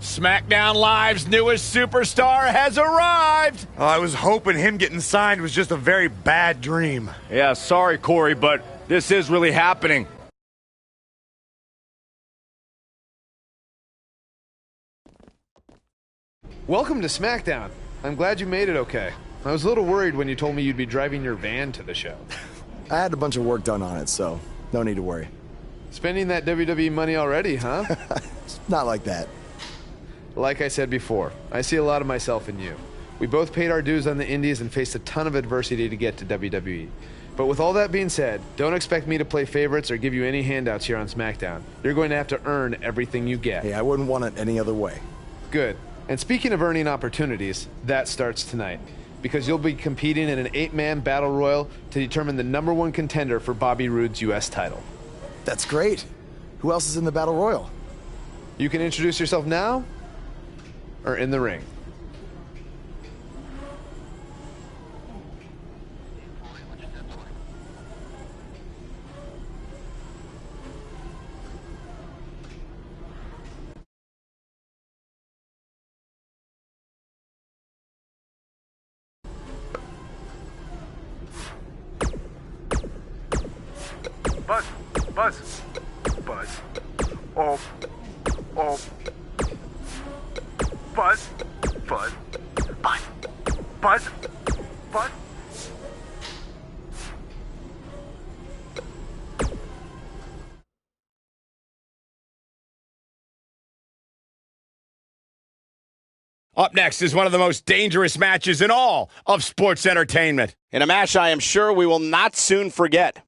SmackDown Live's newest superstar has arrived! I was hoping him getting signed was just a very bad dream. Yeah, sorry, Corey, but this is really happening. Welcome to SmackDown. I'm glad you made it okay. I was a little worried when you told me you'd be driving your van to the show. I had a bunch of work done on it, so no need to worry. Spending that WWE money already, huh? It's not like that. Like I said before, I see a lot of myself in you. We both paid our dues on the indies and faced a ton of adversity to get to WWE. But with all that being said, don't expect me to play favorites or give you any handouts here on SmackDown. You're going to have to earn everything you get. Hey, I wouldn't want it any other way. Good. And speaking of earning opportunities, that starts tonight. Because you'll be competing in an 8-man battle royal to determine the #1 contender for Bobby Roode's U.S. title. That's great. Who else is in the battle royal? You can introduce yourself now or in the ring. Buzz, buzz, buzz. Oh, buzz, buzz, buzz, buzz, buzz. Up next is one of the most dangerous matches in all of sports entertainment. In a match I am sure we will not soon forget.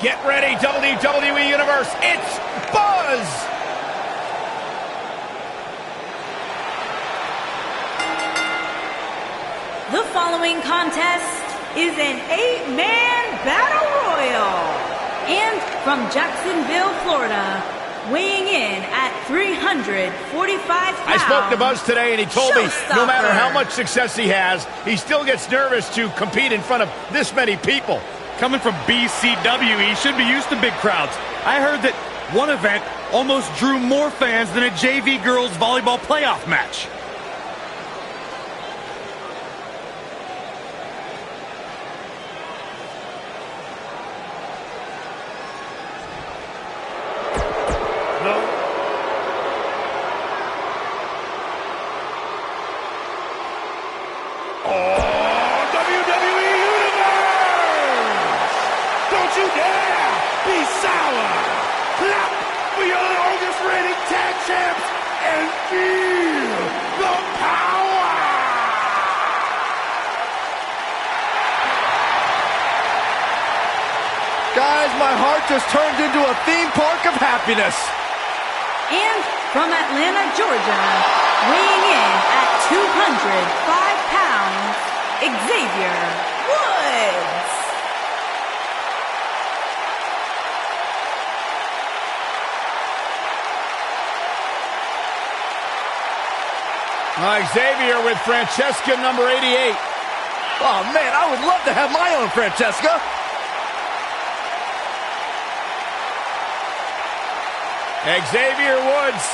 Get ready, WWE Universe, it's Buzz! The following contest is an 8-man battle royal. And from Jacksonville, Florida, weighing in at 345 pounds. I spoke to Buzz today and he told me no matter how much success he has, he still gets nervous to compete in front of this many people. Coming from BCW, he should be used to big crowds. I heard that one event almost drew more fans than a JV girls volleyball playoff match. Guys, my heart just turned into a theme park of happiness. And from Atlanta, Georgia, weighing in at 205 pounds, Xavier Woods. Xavier with Francesca number 88. Oh, man, I would love to have my own Francesca. Xavier Woods,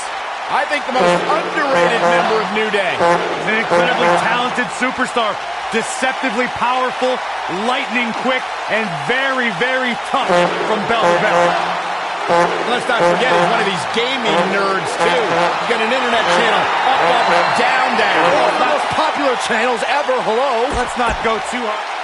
I think the most underrated member of New Day. An incredibly talented superstar, deceptively powerful, lightning quick, and very, very tough from bell to bell. Let's not forget, he's one of these gaming nerds, too. He's got an internet channel, up, down, down. One of the most popular channels ever, hello. Let's not go too hard.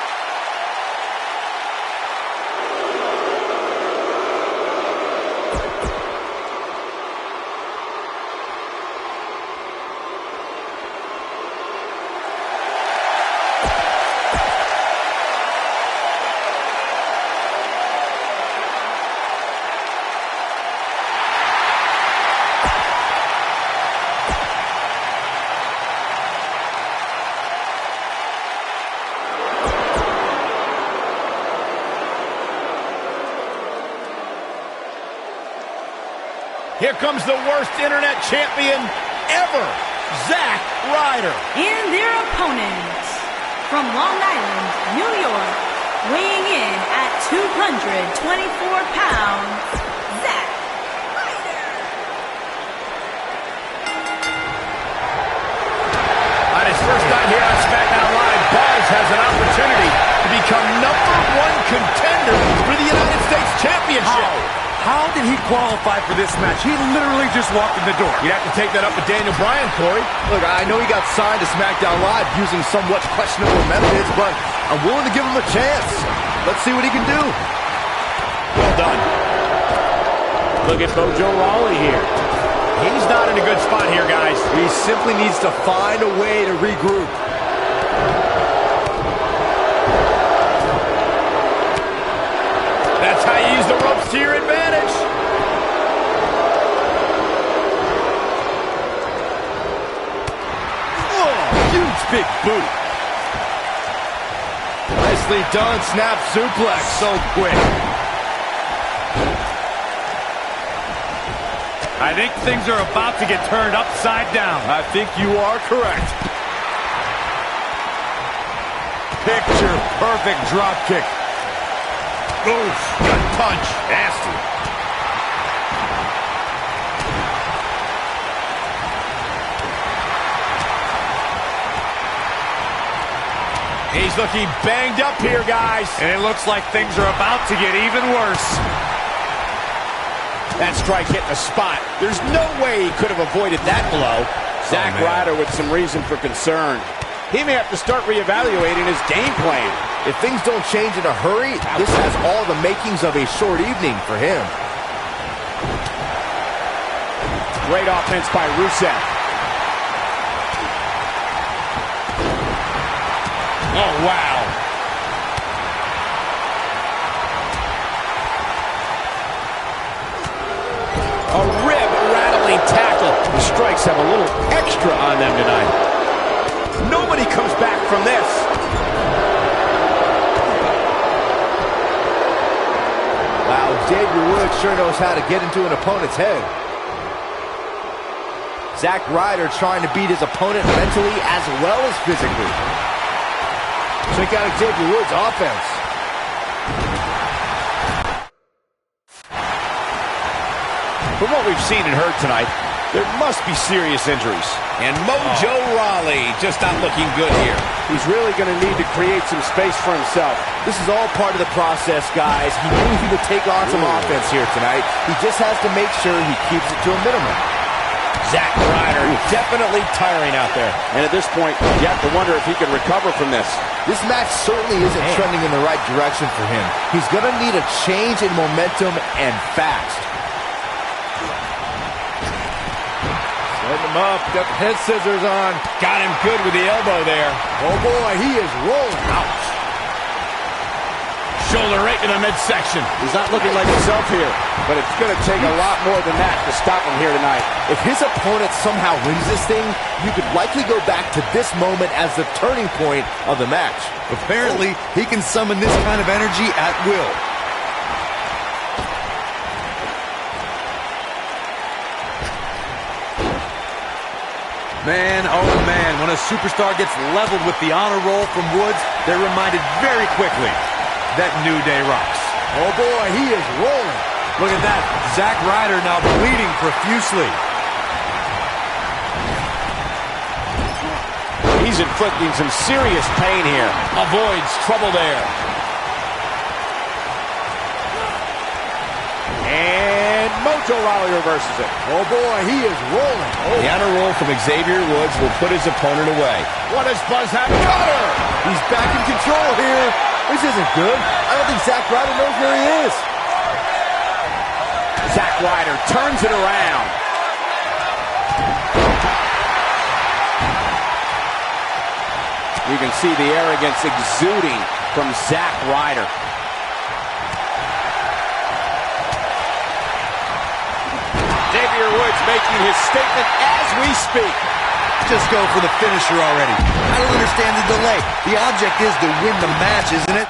Here comes the worst internet champion ever, Zack Ryder. And their opponent, from Long Island, New York, weighing in at 224 pounds, Zack Ryder. On his first night here on SmackDown Live, Buzz has an opportunity to become #1 contender for the United States Championship. How did he qualify for this match? He literally just walked in the door. You'd have to take that up with Daniel Bryan, Corey. Look, I know he got signed to SmackDown Live using somewhat questionable methods, but I'm willing to give him a chance. Let's see what he can do. Well done. Look at Mojo Rawley here. He's not in a good spot here, guys. He simply needs to find a way to regroup. That's how you use the ropes to your advantage. Oh, huge big boot. Nicely done. Snap suplex. So quick. I think things are about to get turned upside down. I think you are correct. Picture perfect drop kick. Oof, gut punch. Nasty. He's looking banged up here, guys. And it looks like things are about to get even worse. That strike hit the spot. There's no way he could have avoided that blow. Zack Ryder with some reason for concern. He may have to start reevaluating his game plan. If things don't change in a hurry, this has all the makings of a short evening for him. Great offense by Rusev. Oh, wow. A rib-rattling tackle. The strikes have a little extra on them tonight. Nobody comes back from this. Wow, Xavier Woods sure knows how to get into an opponent's head. Zack Ryder trying to beat his opponent mentally as well as physically. Check out Xavier Woods' offense. From what we've seen and heard tonight, there must be serious injuries. And Mojo Rawley just not looking good here. He's really going to need to create some space for himself. This is all part of the process, guys. He knew he would take on some offense here tonight. He just has to make sure he keeps it to a minimum. Zack Ryder definitely tiring out there. And at this point, you have to wonder if he can recover from this. This match certainly isn't trending in the right direction for him. He's going to need a change in momentum and fast. Setting him up, got the head scissors on. Got him good with the elbow there. Oh boy, he is rolling. Ouch. Shoulder right in the midsection. He's not looking like himself here, but it's going to take a lot more than that to stop him here tonight. If his opponent somehow wins this thing, you could likely go back to this moment as the turning point of the match. Apparently, he can summon this kind of energy at will. Man, oh man, when a superstar gets leveled with the honor roll from Woods, they're reminded very quickly that New Day rocks. Oh boy, he is rolling. Look at that, Zack Ryder now bleeding profusely. He's inflicting some serious pain here. Avoids trouble there. And Mojo Rawley reverses it. Oh boy, he is rolling. The honor roll from Xavier Woods will put his opponent away. What does Buzz have? Cover! He's back in control here. This isn't good. I don't think Zack Ryder knows where he is. Zack Ryder turns it around. You can see the arrogance exuding from Zack Ryder. Xavier Woods making his statement as we speak. Just go for the finisher already. I don't understand the delay. The object is to win the match, isn't it?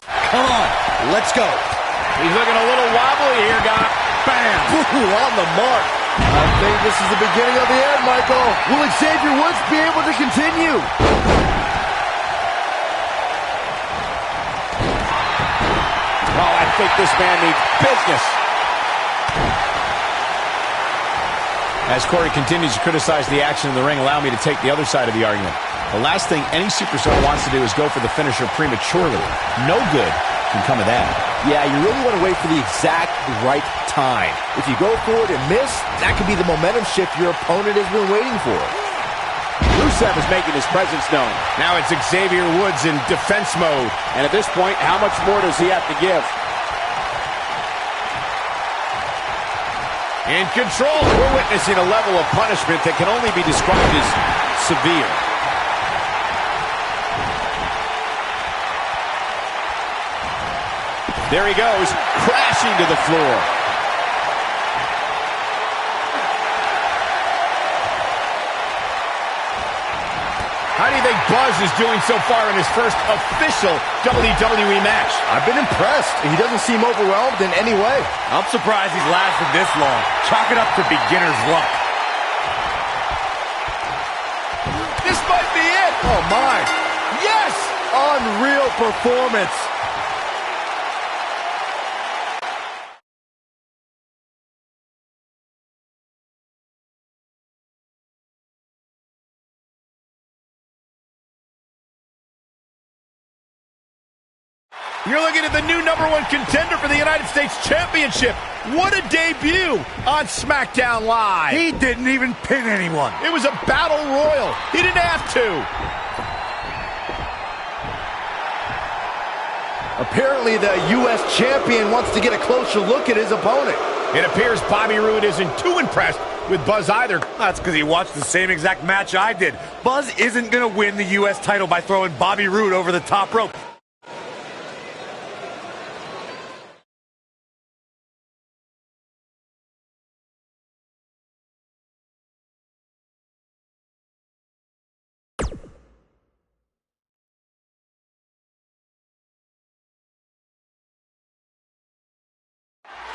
Come on, let's go. He's looking a little wobbly here, Doc. bam! Ooh, on the mark. I think this is the beginning of the end, Michael. Will Xavier Woods be able to continue? Oh, I think this man needs business. As Corey continues to criticize the action in the ring, allow me to take the other side of the argument. The last thing any superstar wants to do is go for the finisher prematurely. No good can come of that. Yeah, you really want to wait for the exact right time. If you go for it and miss, that could be the momentum shift your opponent has been waiting for. Rusev is making his presence known. Now it's Xavier Woods in defense mode. And at this point, how much more does he have to give? In control. We're witnessing a level of punishment that can only be described as severe. There he goes, crashing to the floor. How do you think Buzz is doing so far in his first official WWE match? I've been impressed. He doesn't seem overwhelmed in any way. I'm surprised he's lasted this long. Chalk it up to beginner's luck. This might be it. Oh, my. Yes! Unreal performance. You're looking at the new #1 contender for the United States Championship. What a debut on SmackDown Live. He didn't even pin anyone. It was a battle royal. He didn't have to. Apparently, the U.S. champion wants to get a closer look at his opponent. It appears Bobby Roode isn't too impressed with Buzz either. That's because he watched the same exact match I did. Buzz isn't going to win the U.S. title by throwing Bobby Roode over the top rope.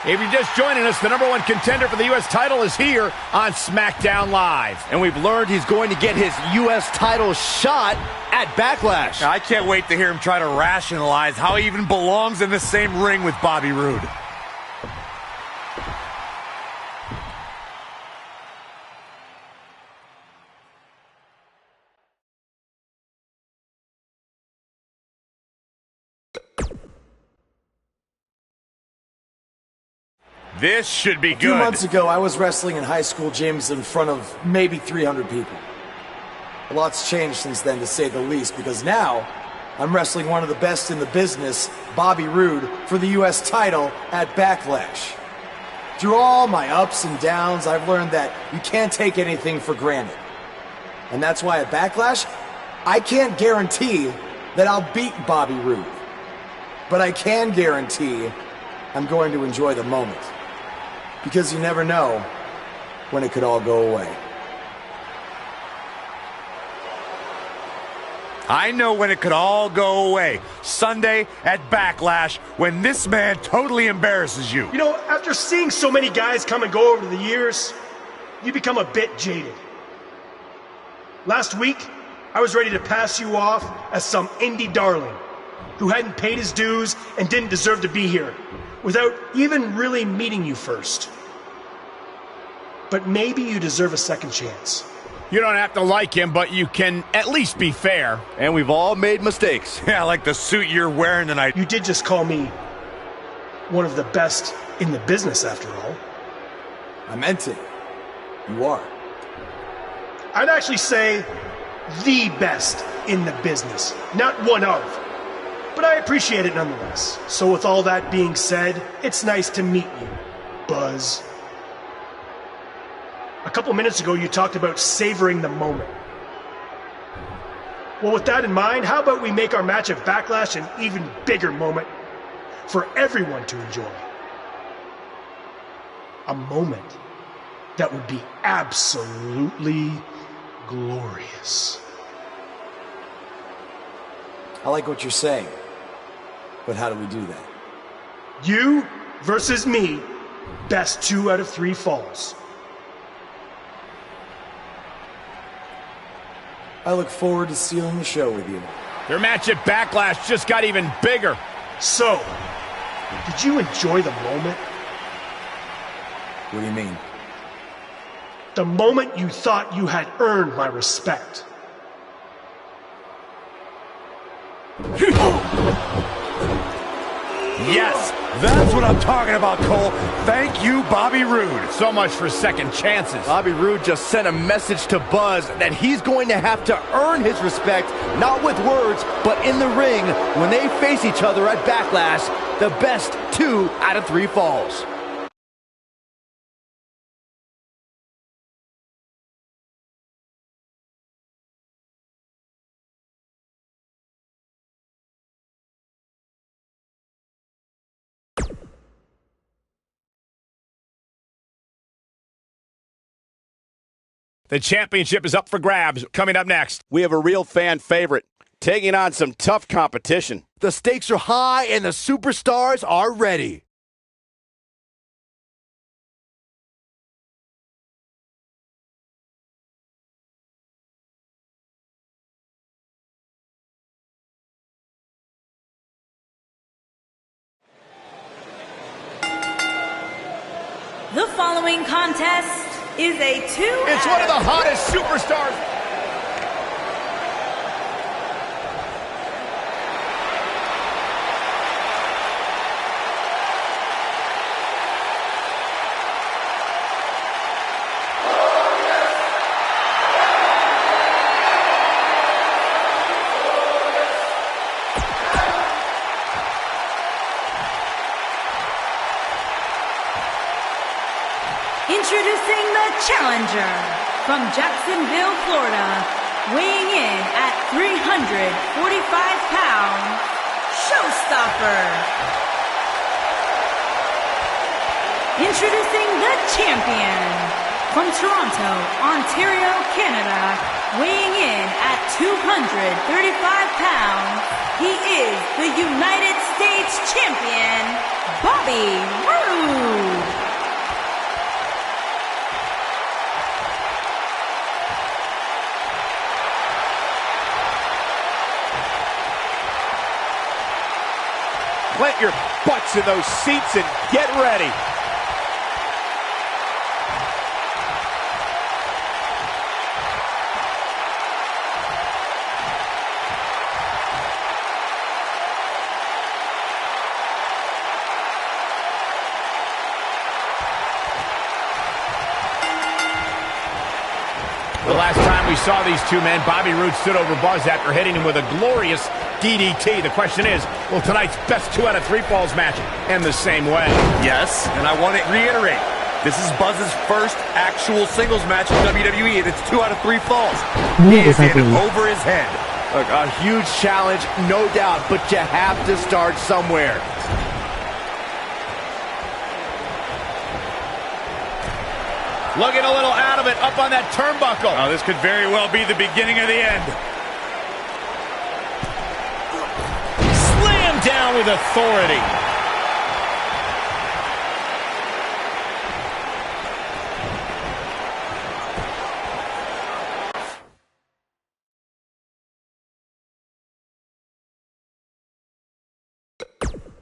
If you're just joining us, the #1 contender for the U.S. title is here on SmackDown Live. And we've learned he's going to get his U.S. title shot at Backlash. I can't wait to hear him try to rationalize how he even belongs in the same ring with Bobby Roode. This should be good. A few months ago, I was wrestling in high school gyms in front of maybe 300 people. A lot's changed since then, to say the least, because now I'm wrestling one of the best in the business, Bobby Roode, for the U.S. title at Backlash. Through all my ups and downs, I've learned that you can't take anything for granted. And that's why at Backlash, I can't guarantee that I'll beat Bobby Roode. But I can guarantee I'm going to enjoy the moment. Because you never know when it could all go away. I know when it could all go away. Sunday at Backlash, when this man totally embarrasses you. You know, after seeing so many guys come and go over the years, you become a bit jaded. Last week, I was ready to pass you off as some indie darling who hadn't paid his dues and didn't deserve to be here, without even really meeting you first. But maybe you deserve a second chance. You don't have to like him, but you can at least be fair. And we've all made mistakes. Yeah, like the suit you're wearing tonight. You did just call me one of the best in the business, after all. I meant it. You are. I'd actually say the best in the business, not one of. But I appreciate it nonetheless. So with all that being said, it's nice to meet you, Buzz. A couple minutes ago, you talked about savoring the moment. Well, with that in mind, how about we make our match at Backlash an even bigger moment for everyone to enjoy? A moment that would be absolutely glorious. I like what you're saying. But how do we do that? You versus me Best 2 out of 3 falls. I look forward to sealing the show with you. Their match at Backlash just got even bigger. So, did you enjoy the moment? What do you mean? The moment you thought you had earned my respect. Yes, that's what I'm talking about, Cole. Thank you, Bobby Roode. So much for second chances. Bobby Roode just sent a message to Buzz that he's going to have to earn his respect, not with words, but in the ring when they face each other at Backlash. The best 2 out of 3 falls. The championship is up for grabs. Coming up next, We have a real fan favorite taking on some tough competition. The stakes are high and the superstars are ready. The following contest is a 2 it's one of the hottest superstars. Introducing the challenger from Jacksonville, Florida, weighing in at 345 pounds, Showstopper. Introducing the champion from Toronto, Ontario, Canada, weighing in at 235 pounds, he is the United States champion, Bobby Roode. Plant your butts in those seats and get ready. The last time we saw these two men, Bobby Roode stood over Buzz after hitting him with a glorious DDT. The question is, will tonight's best 2 out of 3 falls match end the same way? Yes, and I want to reiterate, this is Buzz's first actual singles match in WWE, and it's 2 out of 3 falls. He is in over his head. Look, a huge challenge, no doubt, but you have to start somewhere. Looking a little out of it, up on that turnbuckle. Oh, this could very well be the beginning of the end. Slam down with authority.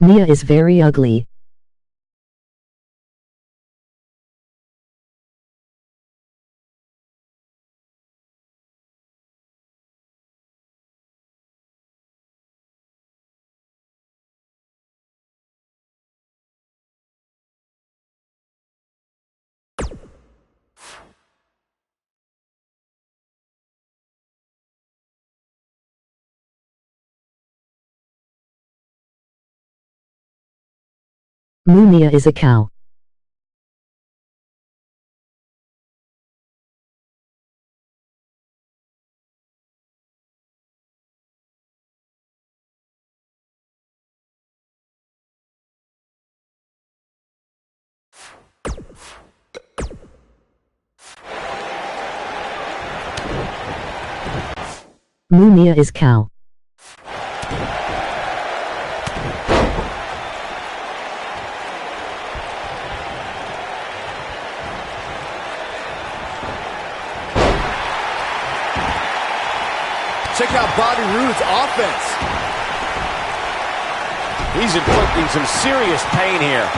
Mia is very ugly. Mumia is a cow. Mumia is cow. check out Bobby Roode's offense. He's inflicting some serious pain here.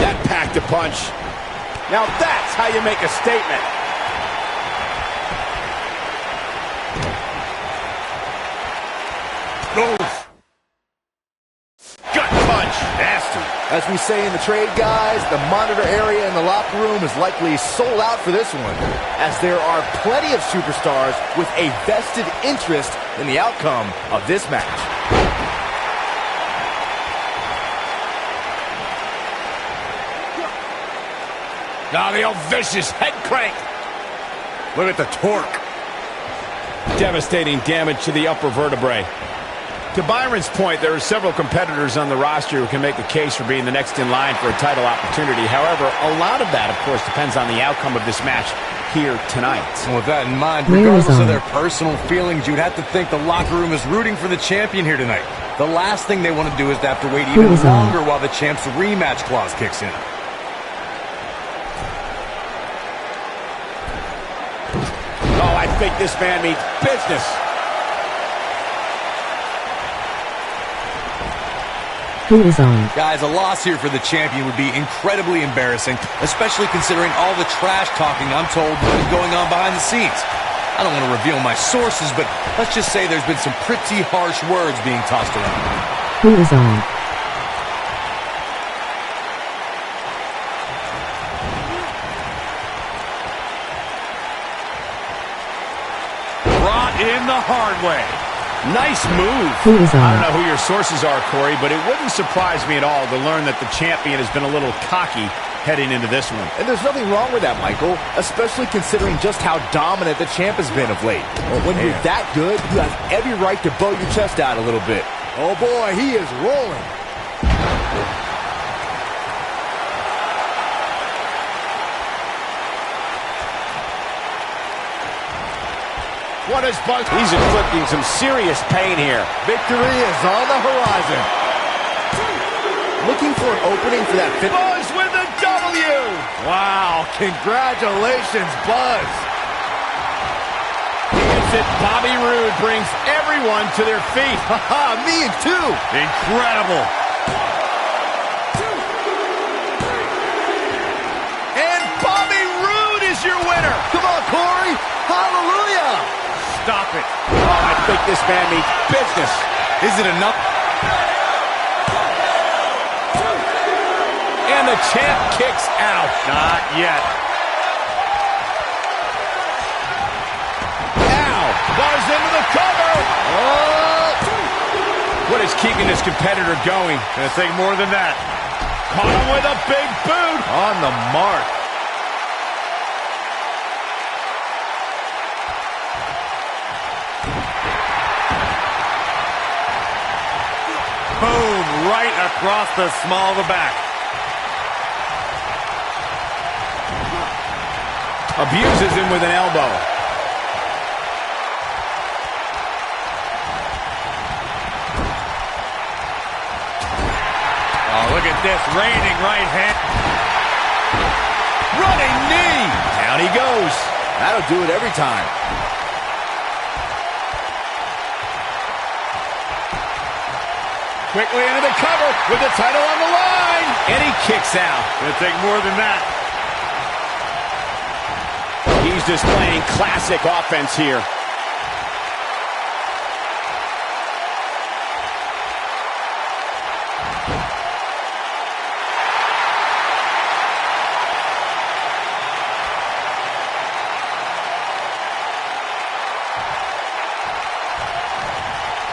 That packed a punch. Now that's how you make a statement. Gut punch. Nasty. As we say in the trade, guys, the monitor area in the locker room is likely sold out for this one, as there are plenty of superstars with a vested interest in the outcome of this match. Now the old vicious head crank. Look at the torque. Devastating damage to the upper vertebrae. To Byron's point, there are several competitors on the roster who can make a case for being the next in line for a title opportunity. However, a lot of that, of course, depends on the outcome of this match here tonight. And with that in mind, regardless of their personal feelings, you'd have to think the locker room is rooting for the champion here tonight. The last thing they want to do is to have to wait even longer while the champ's rematch clause kicks in. Oh, I think this man means business. Who is on? Guys, a loss here for the champion would be incredibly embarrassing, especially considering all the trash talking I'm told is going on behind the scenes. I don't want to reveal my sources, but let's just say there's been some pretty harsh words being tossed around. Who is on? Brought in the hard way. Nice move. Who is on? I don't know who your sources are, Corey, but it wouldn't surprise me at all to learn that the champion has been a little cocky heading into this one. And there's nothing wrong with that, Michael, especially considering just how dominant the champ has been of late. When you're that good, you have every right to bow your chest out a little bit. Oh boy, he is rolling. What is Buzz? He's inflicting some serious pain here. Victory is on the horizon. Looking for an opening for that fifth. Buzz with the W! Wow, congratulations, Buzz. He gets it. Bobby Roode brings everyone to their feet. Haha, me too. Incredible. And Bobby Roode is your winner. Come on, Corey. Hallelujah. Stop it. Oh, I think this man means business. Is it enough? And the champ kicks out. Not yet. Now, Buzz into the cover. Oh. What is keeping this competitor going? Gonna take more than that. Caught him with a big boot. On the mark. Boom, right across the small of the back. Abuses him with an elbow. Oh, look at this, raining right hand. Running knee. Down he goes. That'll do it every time. Quickly into the cover with the title on the line. And he kicks out. Gonna take more than that. He's displaying classic offense here.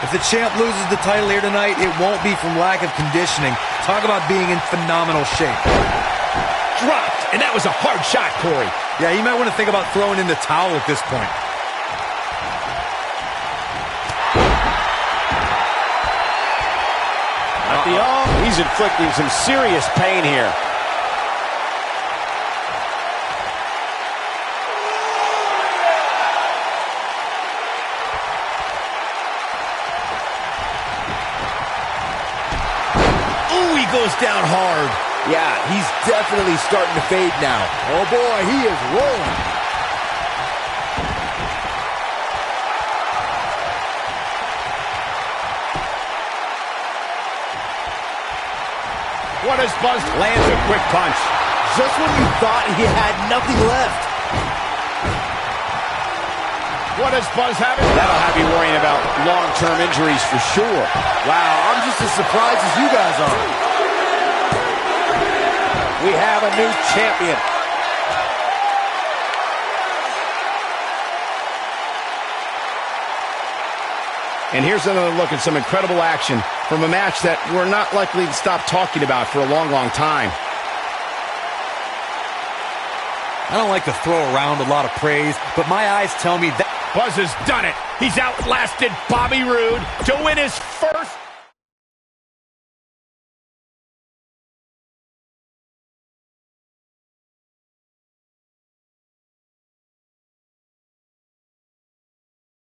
If the champ loses the title here tonight, it won't be from lack of conditioning. Talk about being in phenomenal shape. Dropped, and that was a hard shot, Corey. Yeah, you might want to think about throwing in the towel at this point. At the arm, he's inflicting some serious pain here. Ooh, he goes down hard. Yeah, he's definitely starting to fade now. Oh boy, he is rolling. What has buzzed? Lands a quick punch. Just when you thought he had nothing left. What does Buzz have? That'll have you worrying about long-term injuries for sure. Wow, I'm just as surprised as you guys are. We have a new champion. And here's another look at some incredible action from a match that we're not likely to stop talking about for a long, long time. I don't like to throw around a lot of praise, but my eyes tell me that Buzz has done it. He's outlasted Bobby Roode to win his first...